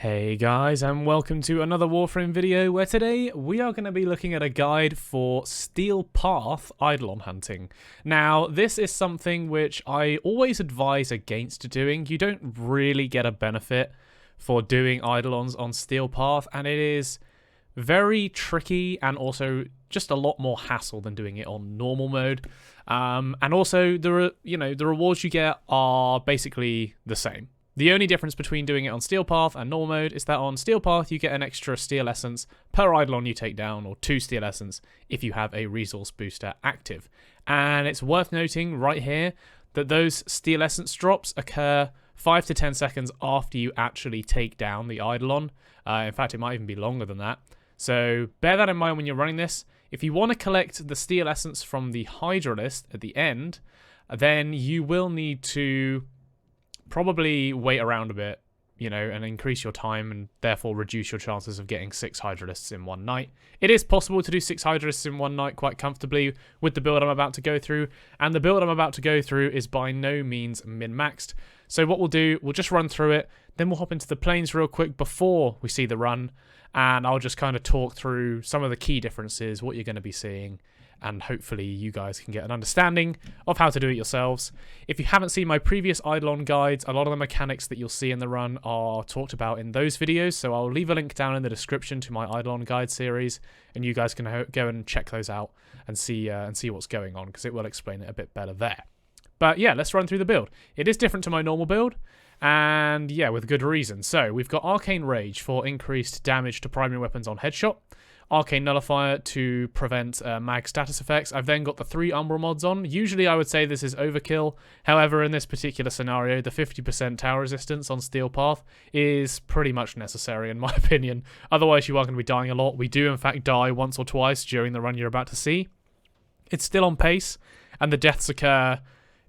Hey guys, and welcome to another Warframe video where today we are going to be looking at a guide for Steel Path Eidolon hunting. Now, this is something which I always advise against doing. You don't really get a benefit for doing Eidolons on Steel Path, and it is very tricky and also just a lot more hassle than doing it on normal mode. And also, the rewards you get are basically the same. The only difference between doing it on Steel Path and normal mode is that on Steel Path you get an extra Steel Essence per Eidolon you take down, or 2 Steel Essence if you have a resource booster active. And it's worth noting right here that those Steel Essence drops occur 5 to 10 seconds after you actually take down the Eidolon. In fact, it might even be longer than that. So bear that in mind when you're running this. If you want to collect the Steel Essence from the Hydrolyst at the end, then you will need to probably wait around a bit, and increase your time and therefore reduce your chances of getting 6 Hydrolysts in one night. It is possible to do 6 Hydrolysts in one night quite comfortably with the build I'm about to go through, and the build I'm about to go through is by no means min-maxed. So what we'll do, we'll just run through it, then we'll hop into the planes real quick before we see the run, and I'll just kind of talk through some of the key differences, what you're going to be seeing, and hopefully you guys can get an understanding of how to do it yourselves. If you haven't seen my previous Eidolon guides, a lot of the mechanics that you'll see in the run are talked about in those videos, so I'll leave a link down in the description to my Eidolon guide series, and you guys can go and check those out and see what's going on, because it will explain it a bit better there. But yeah, let's run through the build. It is different to my normal build, and yeah, with good reason. So we've got Arcane Rage for increased damage to primary weapons on headshot, Arcane Nullifier to prevent mag status effects. I've then got the 3 Umbral mods on. Usually I would say this is overkill. However, in this particular scenario, the 50% tower resistance on Steel Path is pretty much necessary in my opinion. Otherwise, you are going to be dying a lot. We do, in fact, die once or twice during the run you're about to see. It's still on pace, and the deaths occur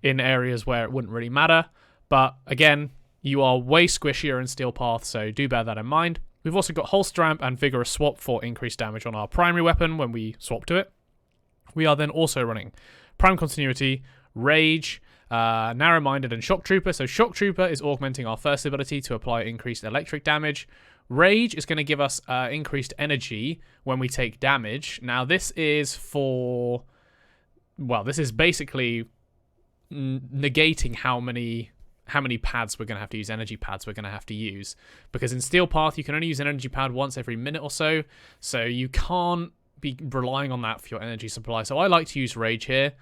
in areas where it wouldn't really matter. But again, you are way squishier in Steel Path, so do bear that in mind. We've also got Holster Ramp and Vigorous Swap for increased damage on our primary weapon when we swap to it. We are then also running Prime Continuity, Rage, Narrow-Minded, and Shock Trooper. So Shock Trooper is augmenting our first ability to apply increased electric damage. Rage is going to give us increased energy when we take damage. Now this is for, well, this is basically negating how many pads we're going to have to use, energy pads we're going to have to use. Because in Steel Path, you can only use an energy pad once every minute or so you can't be relying on that for your energy supply. So I like to use Rage here.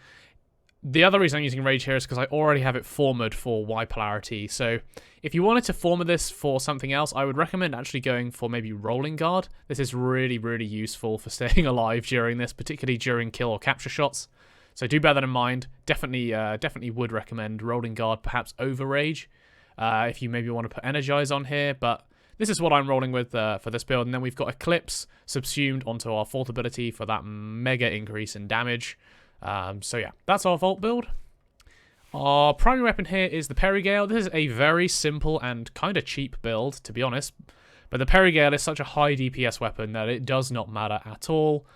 The other reason I'm using Rage here is because I already have it formed for Y polarity. So if you wanted to form this for something else, I would recommend actually going for maybe Rolling Guard. This is really, really useful for staying alive during this, particularly during kill or capture shots. So do bear that in mind. Definitely would recommend Rolling Guard, perhaps over Rage, if you maybe want to put Energize on here. But this is what I'm rolling with for this build. And then we've got Eclipse subsumed onto our Vault ability for that mega increase in damage. So yeah, that's our Vault build. Our primary weapon here is the Perigale. This is a very simple and kind of cheap build, to be honest. But the Perigale is such a high DPS weapon that it does not matter at all.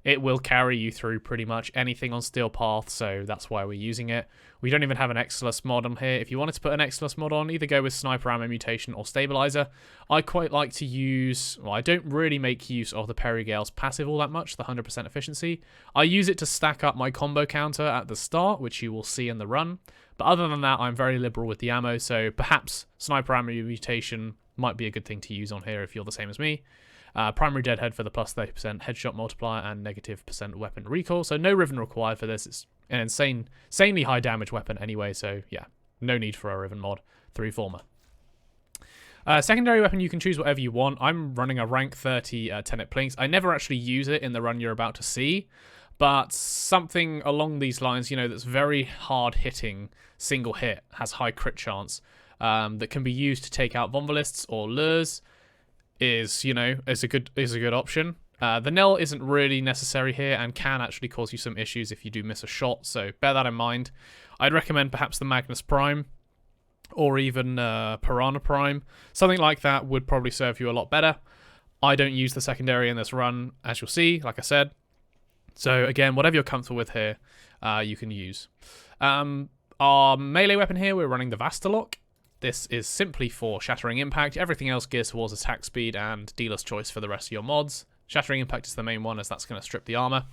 It will carry you through pretty much anything on Steel Path, so that's why we're using it. We don't even have an Exilus mod on here. If you wanted to put an Exilus mod on, either go with Sniper Ammo Mutation or Stabilizer. I quite like to use, well, I don't really make use of the Perigale's passive all that much, the 100% efficiency. I use it to stack up my combo counter at the start, which you will see in the run. But other than that, I'm very liberal with the ammo, so perhaps Sniper Ammo Mutation might be a good thing to use on here if you're the same as me. Primary Deadhead for the plus 30% headshot multiplier and negative % weapon recoil. So no Riven required for this. It's an insanely high damage weapon anyway. So yeah, no need for a Riven mod. 3 former. Secondary weapon, you can choose whatever you want. I'm running a rank 30 Tenet Plinks. I never actually use it in the run you're about to see. But something along these lines, that's very hard hitting, single hit, has high crit chance, that can be used to take out Vonvalists or Lures. Is a good option. The Nell isn't really necessary here and can actually cause you some issues if you do miss a shot, so bear that in mind. I'd recommend perhaps the Magnus Prime or even Piranha Prime. Something like that would probably serve you a lot better. I don't use the secondary in this run, as you'll see, like I said. So again, whatever you're comfortable with here, you can use. Our melee weapon here, we're running the Vastilok. This is simply for Shattering Impact. Everything else gears towards attack speed and dealer's choice for the rest of your mods. Shattering Impact is the main one, as that's going to strip the armor.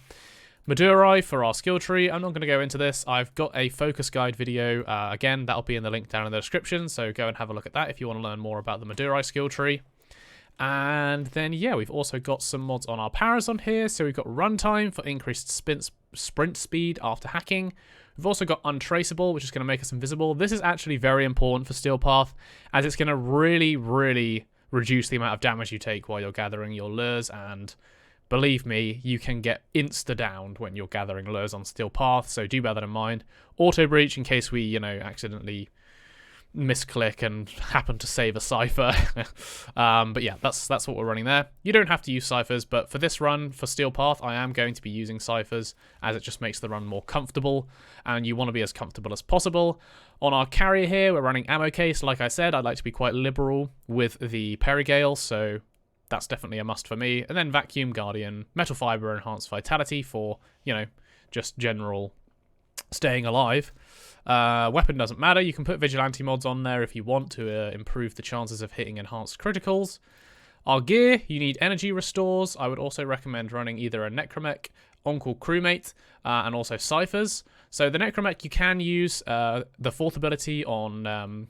Madurai for our skill tree. I'm not going to go into this. I've got a focus guide video. Again, that'll be in the link down in the description, so go and have a look at that if you want to learn more about the Madurai skill tree. And then, yeah, we've also got some mods on our Parazon here. So we've got Runtime for increased sprint speed after hacking. We've also got Untraceable, which is going to make us invisible. This is actually very important for Steel Path, as it's going to really, really reduce the amount of damage you take while you're gathering your lures, and believe me, you can get insta-downed when you're gathering lures on Steel Path, so do bear that in mind. Auto Breach in case we, you know, accidentally misclick and happen to save a cipher. But yeah, that's what we're running there. You don't have to use ciphers, but for this run, for Steel Path, I am going to be using ciphers, as it just makes the run more comfortable, and you want to be as comfortable as possible. On our carrier here, we're running ammo case. Like I said, I'd like to be quite liberal with the Perigale, so that's definitely a must for me. And then Vacuum Guardian, Metal Fiber, Enhanced Vitality for, you know, just general staying alive. Weapon doesn't matter. You can put Vigilante mods on there if you want to improve the chances of hitting enhanced criticals. Our gear, you need energy restores. I would also recommend running either a Necromech, On-Call Crewmate, and also ciphers. So the Necromech, you can use the fourth ability on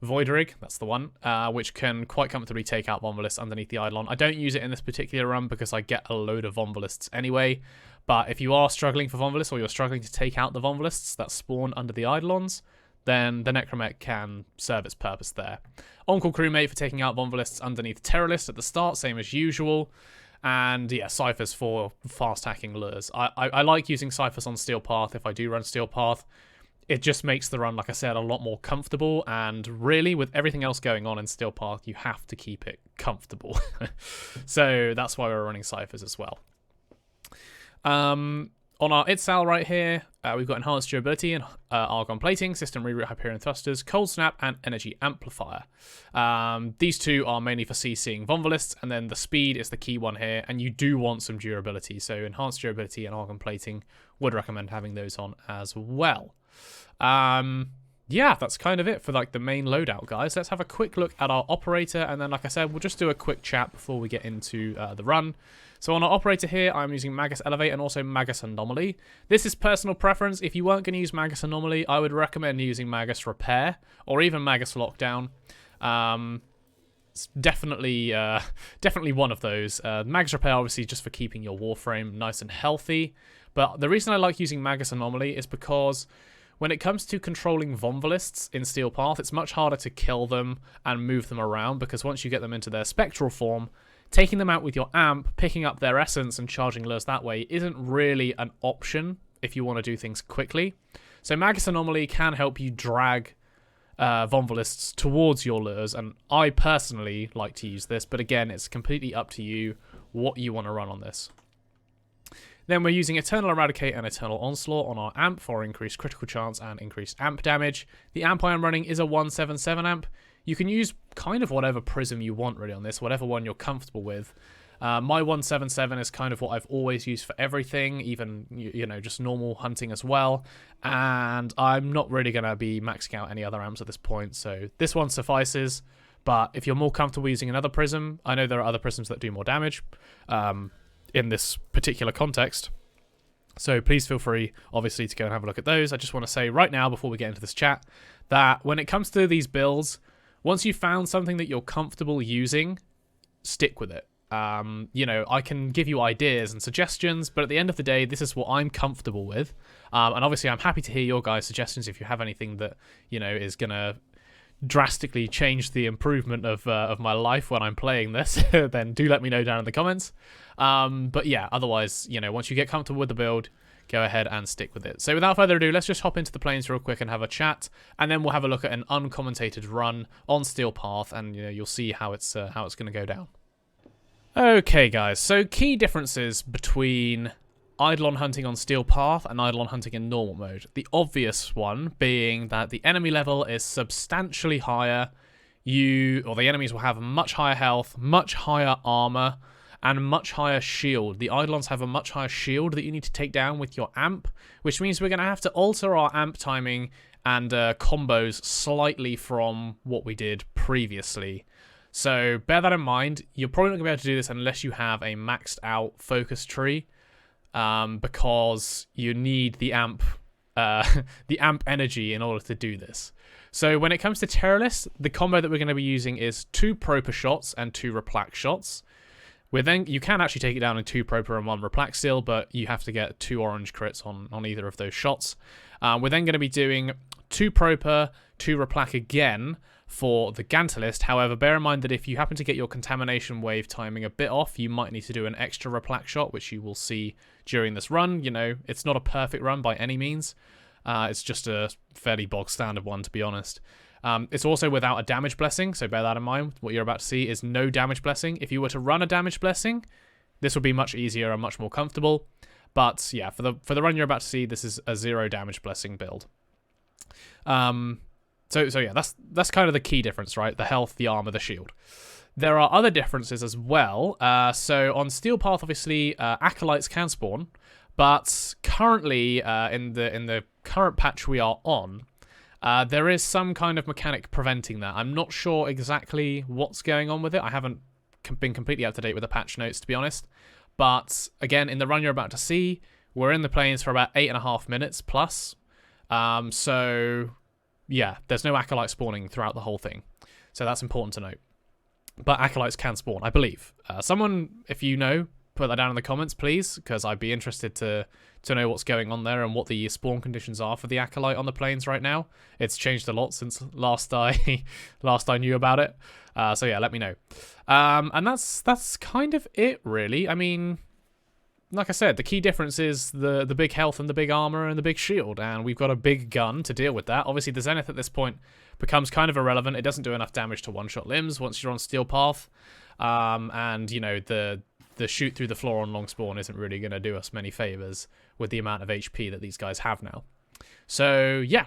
Voidrig, that's the one, which can quite comfortably take out Vonvalists underneath the Eidolon. I don't use it in this particular run because I get a load of Vonvalists anyway, but if you are struggling for Vonvalists, or you're struggling to take out the Vonvalists that spawn under the Eidolons, then the Necromech can serve its purpose there. On-Call Crewmate for taking out Vonvalists underneath Teralyst at the start, same as usual. And yeah, ciphers for fast hacking lures. I like using ciphers on Steel Path if I do run Steel Path. It just makes the run, like I said, a lot more comfortable, and really, with everything else going on in Steel Path, you have to keep it comfortable. So that's why we're running ciphers as well. On our Itzal right here, we've got Enhanced Durability and Argon Plating, System Reroute, Hyperion Thrusters, Cold Snap, and Energy Amplifier. These two are mainly for CCing Vonvalists, and then the speed is the key one here, and you do want some durability, so Enhanced Durability and Argon Plating, would recommend having those on as well. Yeah, that's kind of it for like the main loadout, guys. Let's have a quick look at our operator, and then, like I said, we'll just do a quick chat before we get into the run. So on our operator here, I'm using Magus Elevate and also Magus Anomaly. This is personal preference. If you weren't going to use Magus Anomaly, I would recommend using Magus Repair or even Magus Lockdown. It's definitely one of those. Magus Repair, obviously, just for keeping your Warframe nice and healthy. But the reason I like using Magus Anomaly is because when it comes to controlling Vonvalists in Steel Path, it's much harder to kill them and move them around, because once you get them into their spectral form, taking them out with your amp, picking up their essence and charging lures that way isn't really an option if you want to do things quickly. So Magus Anomaly can help you drag Vonvalists towards your lures, and I personally like to use this, but again, it's completely up to you what you want to run on this. Then we're using Eternal Eradicate and Eternal Onslaught on our amp for increased critical chance and increased amp damage. The amp I am running is a 177 amp. You can use kind of whatever prism you want really on this, whatever one you're comfortable with. My 177 is kind of what I've always used for everything, even, you know, just normal hunting as well. And I'm not really going to be maxing out any other amps at this point, so this one suffices. But if you're more comfortable using another prism, I know there are other prisms that do more damage in this particular context. So please feel free, obviously, to go and have a look at those. I just want to say right now, before we get into this chat, that when it comes to these builds, once you've found something that you're comfortable using, stick with it. You know, I can give you ideas and suggestions, but at the end of the day, this is what I'm comfortable with. And obviously, I'm happy to hear your guys' suggestions if you have anything that, you know, is going to drastically change the improvement of my life when I'm playing this, then do let me know down in the comments. But yeah, otherwise, you know, once you get comfortable with the build, go ahead and stick with it. So without further ado, let's just hop into the plains real quick and have a chat, and then we'll have a look at an uncommentated run on Steel Path, and you know, you'll see how it's going to go down. Okay, guys. So key differences between Eidolon hunting on Steel Path and Eidolon hunting in normal mode. The obvious one being that the enemy level is substantially higher. The enemies will have much higher health, much higher armor, and much higher shield. The Eidolons have a much higher shield that you need to take down with your amp, which means we're going to have to alter our amp timing and combos slightly from what we did previously. So bear that in mind. You're probably not going to be able to do this unless you have a maxed out focus tree, because you need the amp energy in order to do this. So when it comes to Teralyst, the combo that we're going to be using is 2 Proper shots and 2 Replax shots. You can actually take it down in 2 Proper and 1 Replax still, but you have to get 2 orange crits on either of those shots. We're then going to be doing 2 Proper, 2 Replac again for the Gantulyst. However, bear in mind that if you happen to get your contamination wave timing a bit off, you might need to do an extra Replac shot, which you will see during this run. You know, it's not a perfect run by any means. It's just a fairly bog standard one, to be honest. It's also without a damage blessing, so bear that in mind. What you're about to see is no damage blessing. If you were to run a damage blessing, this would be much easier and much more comfortable. But yeah, for the run you're about to see, this is a 0 damage blessing build. So yeah, that's kind of the key difference, right? The health, the armor, the shield. There are other differences as well. So on Steel Path, obviously, acolytes can spawn, but currently in the current patch we are on, there is some kind of mechanic preventing that. I'm not sure exactly what's going on with it. I haven't been completely up to date with the patch notes, to be honest. But again, in the run you're about to see, we're in the plains for about 8.5 minutes plus. So yeah, there's no acolyte spawning throughout the whole thing. So that's important to note. But acolytes can spawn, I believe. Someone, if you know, put that down in the comments, please, because I'd be interested to know what's going on there and what the spawn conditions are for the acolyte on the plains right now. It's changed a lot since last I knew about it. So yeah, let me know. And that's kind of it, really. I mean, like I said, the key difference is the big health and the big armor and the big shield, and we've got a big gun to deal with that. Obviously, the Zenith at this point becomes kind of irrelevant. It doesn't do enough damage to one-shot limbs once you're on Steel Path, and you know the shoot through the floor on long spawn isn't really going to do us many favors with the amount of HP that these guys have now. So yeah,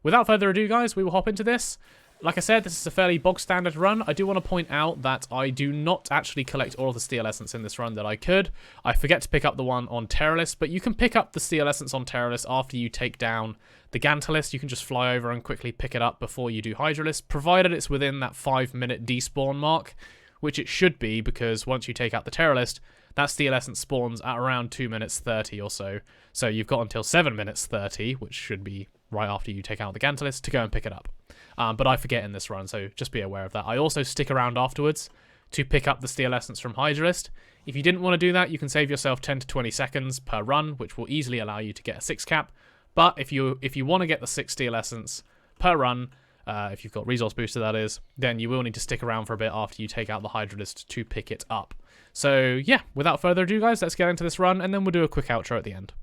without further ado, guys, we will hop into this. Like I said, this is a fairly bog standard run. I do want to point out that I do not actually collect all of the Steel Essence in this run that I could. I forget to pick up the one on Teralyst, but you can pick up the Steel Essence on Teralyst after you take down the Gantulyst. You can just fly over and quickly pick it up before you do Hydrolyst, provided it's within that 5-minute despawn mark, which it should be, because once you take out the Teralyst, that Steel Essence spawns at around 2 minutes 30 or so. So you've got until 7 minutes 30, which should be right after you take out the Gantulyst, to go and pick it up. But I forget in this run, so just be aware of that. I also stick around afterwards to pick up the Steel Essence from Hydrolyst. If you didn't want to do that, you can save yourself 10 to 20 seconds per run, which will easily allow you to get a 6 cap. But if you want to get the 6 Steel Essence per run, if you've got resource booster that is, then you will need to stick around for a bit after you take out the Hydrolyst to pick it up. So yeah, without further ado, guys, let's get into this run, and then we'll do a quick outro at the end.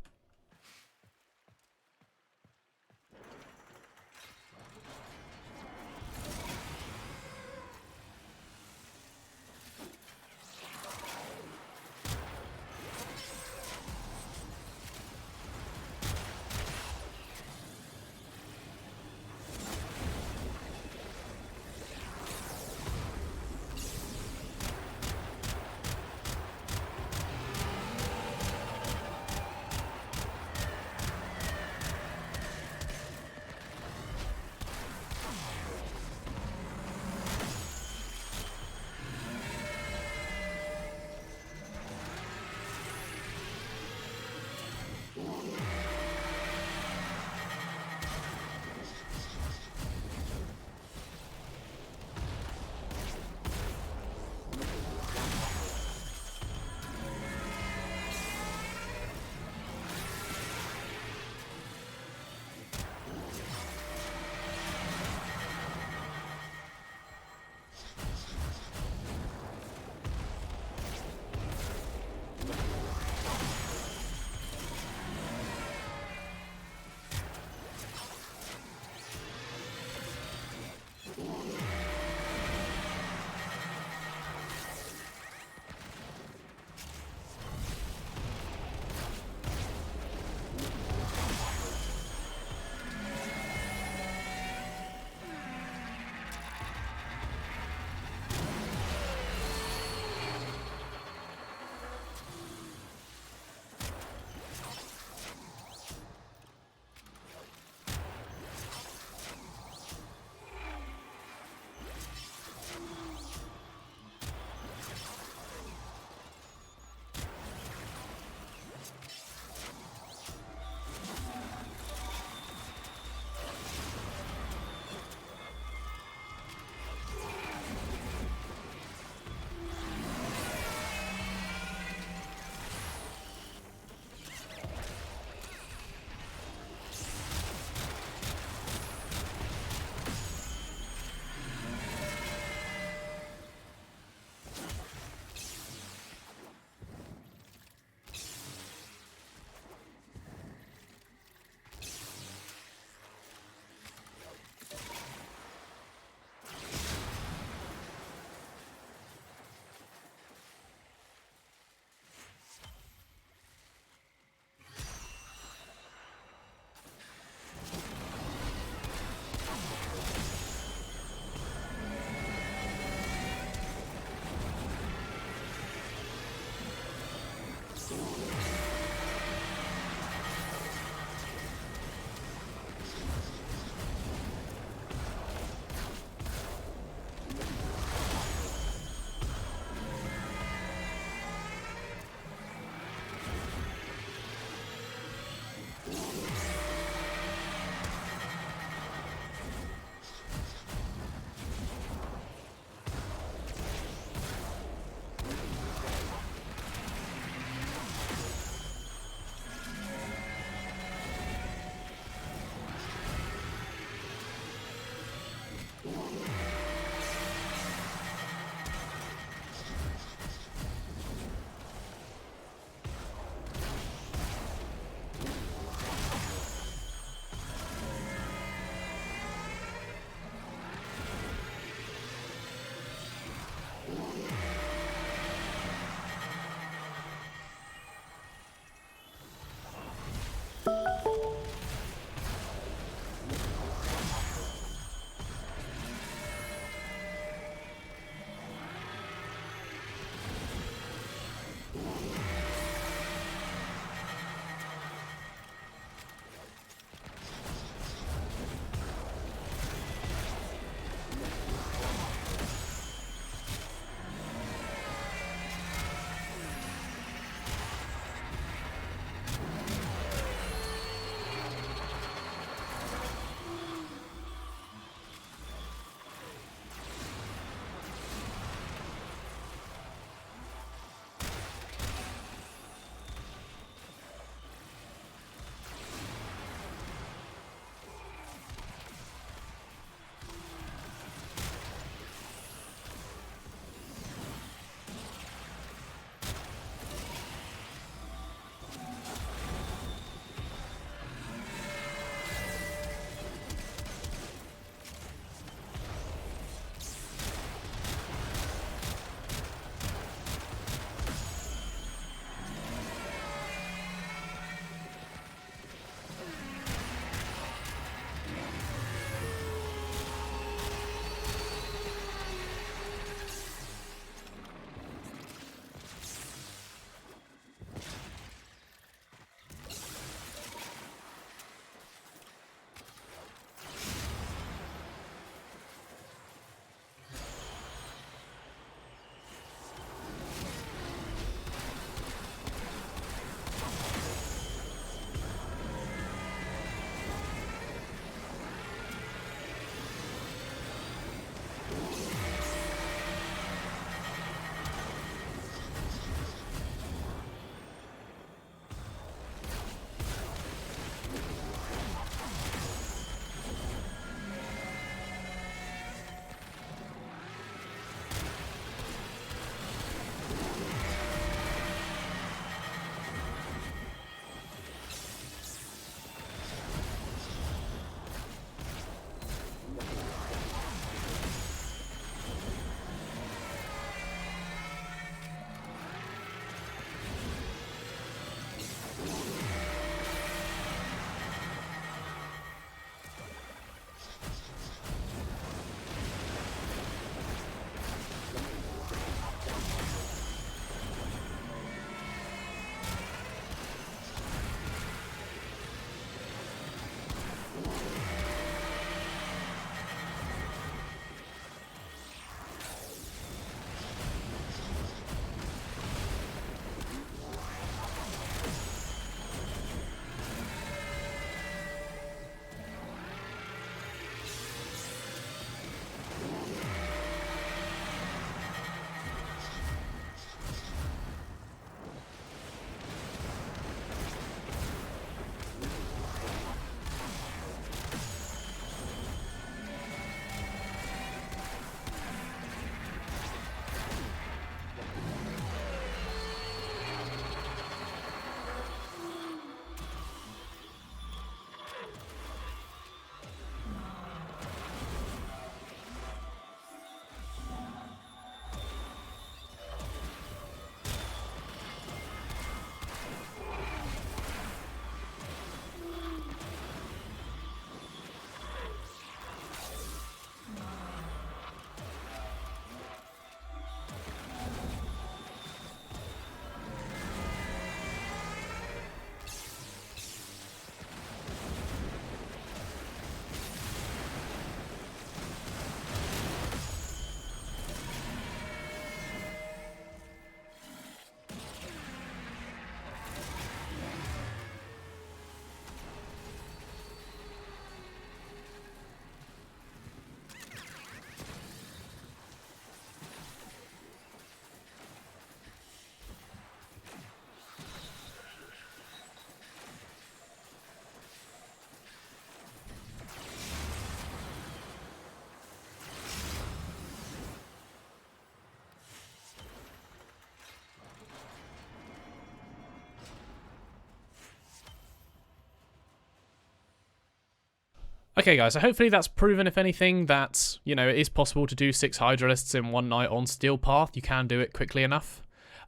Okay, guys, so hopefully that's proven, if anything, that, you know, it is possible to do 6 Hydrolysts in one night on Steel Path. You can do it quickly enough.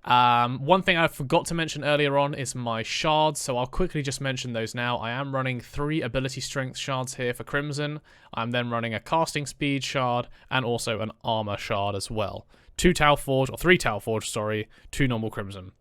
One thing I forgot to mention earlier on is my shards, so I'll quickly just mention those now. I am running 3 ability strength shards here for Crimson. I'm then running a casting speed shard and also an armor shard as well. 3 Tau Forge, sorry, 2 normal Crimson.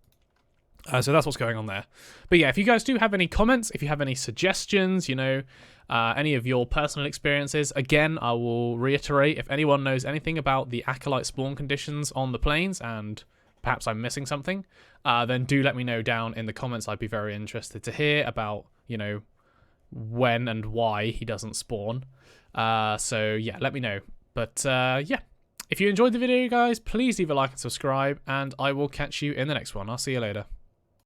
So that's what's going on there. But yeah, if you guys do have any comments, if you have any suggestions, you know, any of your personal experiences, again, I will reiterate, if anyone knows anything about the Acolyte spawn conditions on the plains, and perhaps I'm missing something, then do let me know down in the comments. I'd be very interested to hear about, you know, when and why he doesn't spawn. So yeah, let me know. But yeah, if you enjoyed the video, guys, please leave a like and subscribe, and I will catch you in the next one. I'll see you later.